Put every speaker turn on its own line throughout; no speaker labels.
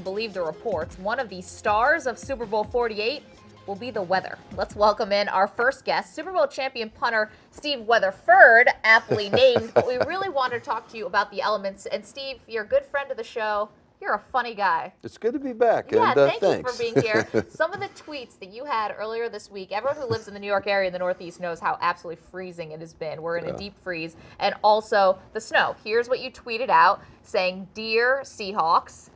you believe the reports, one of the stars of Super Bowl XLVIII will be the weather. Let's welcome in our first guest, Super Bowl champion punter Steve Weatherford, aptly named. But we really wanted to talk to you about the elements. And Steve, you're a good friend of the show. You're a funny guy.
It's good to be back.
Yeah,
and,
thank
thanks.
you for being here. Some of the tweets that you had earlier this week, everyone who lives in the New York area in the Northeast knows how absolutely freezing it has been. We're in a deep freeze. And also the snow. Here's what you tweeted out saying, "Dear Seahawks,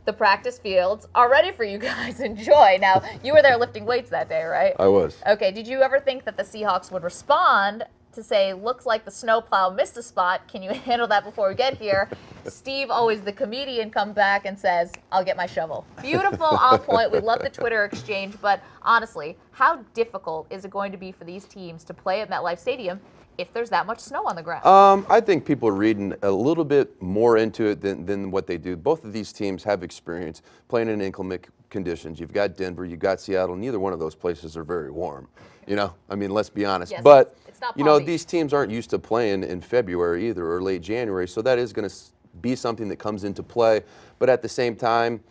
the practice fields are ready for you guys. Enjoy." Now, you were there lifting weights that day, right?
I was.
Okay, did you ever think that the Seahawks would respond to say, "Looks like the snowplow missed a spot. Can you handle that before we get here?" Steve, always the comedian, comes back and says, "I'll get my shovel." Beautiful, on point. We love the Twitter exchange. But honestly, how difficult is it going to be for these teams to play at MetLife Stadium if there's that much snow on the ground?
I think people are reading a little bit more into it than what they do. Both of these teams have experience playing in inclement conditions. You've got Denver, you've got Seattle. Neither one of those places are very warm. You know, I mean, let's be honest.
Yes,
but,
it's not
you know,
Palm Beach.
these teams aren't used to playing in February either or late January, so that is going to be something that comes into play. But at the same time,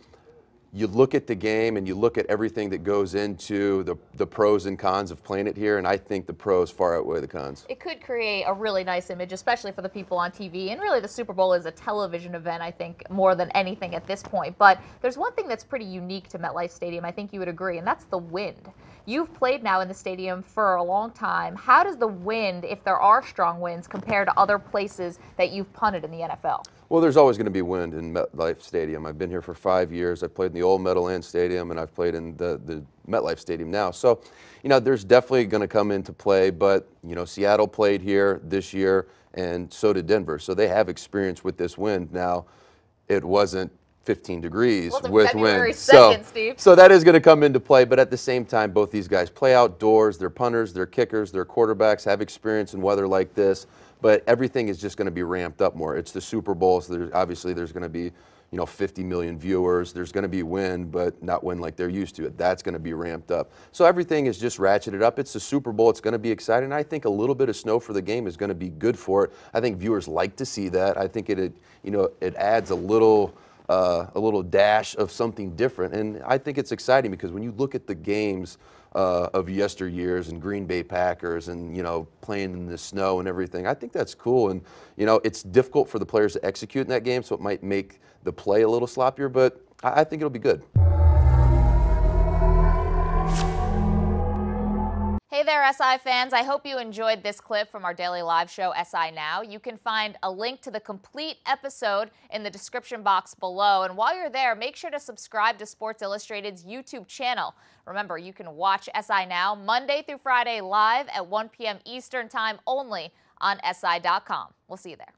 you look at the game and you look at everything that goes into the pros and cons of playing it here, and I think the pros far outweigh the cons.
It could create a really nice image, especially for the people on TV. And really, the Super Bowl is a television event, I think, more than anything at this point. But there's one thing that's pretty unique to MetLife Stadium, I think you would agree, and that's the wind. You've played now in the stadium for a long time. How does the wind, if there are strong winds, compare to other places that you've punted in the NFL?
Well, there's always going to be wind in MetLife Stadium. I've been here for 5 years. I've played in the old Meadowlands Stadium, and I've played in the MetLife Stadium now. So, you know, there's definitely going to come into play. But, you know, Seattle played here this year, and so did Denver. So they have experience with this wind. Now, it wasn't 15 degrees with
February
wind.
2nd, Steve.
So that is going to come into play. But at the same time, both these guys play outdoors. They're punters, they're kickers, they're quarterbacks, have experience in weather like this. But everything is just going to be ramped up more. It's the Super Bowl, so obviously there's going to be, you know, 50 million viewers. There's going to be wind, but not wind like they're used to. That's going to be ramped up. So everything is just ratcheted up. It's the Super Bowl. It's going to be exciting. I think a little bit of snow for the game is going to be good for it. I think viewers like to see that. I think it adds a little dash of something different, and I think it's exciting because when you look at the games of yesteryears and Green Bay Packers and, you know, playing in the snow and everything, I think that's cool. And, you know, it's difficult for the players to execute in that game, so it might make the play a little sloppier, but I think it'll be good.
Hey there, SI fans. I hope you enjoyed this clip from our daily live show, SI Now. You can find a link to the complete episode in the description box below. And while you're there, make sure to subscribe to Sports Illustrated's YouTube channel. Remember, you can watch SI Now Monday through Friday live at 1 p.m. Eastern Time only on SI.com. We'll see you there.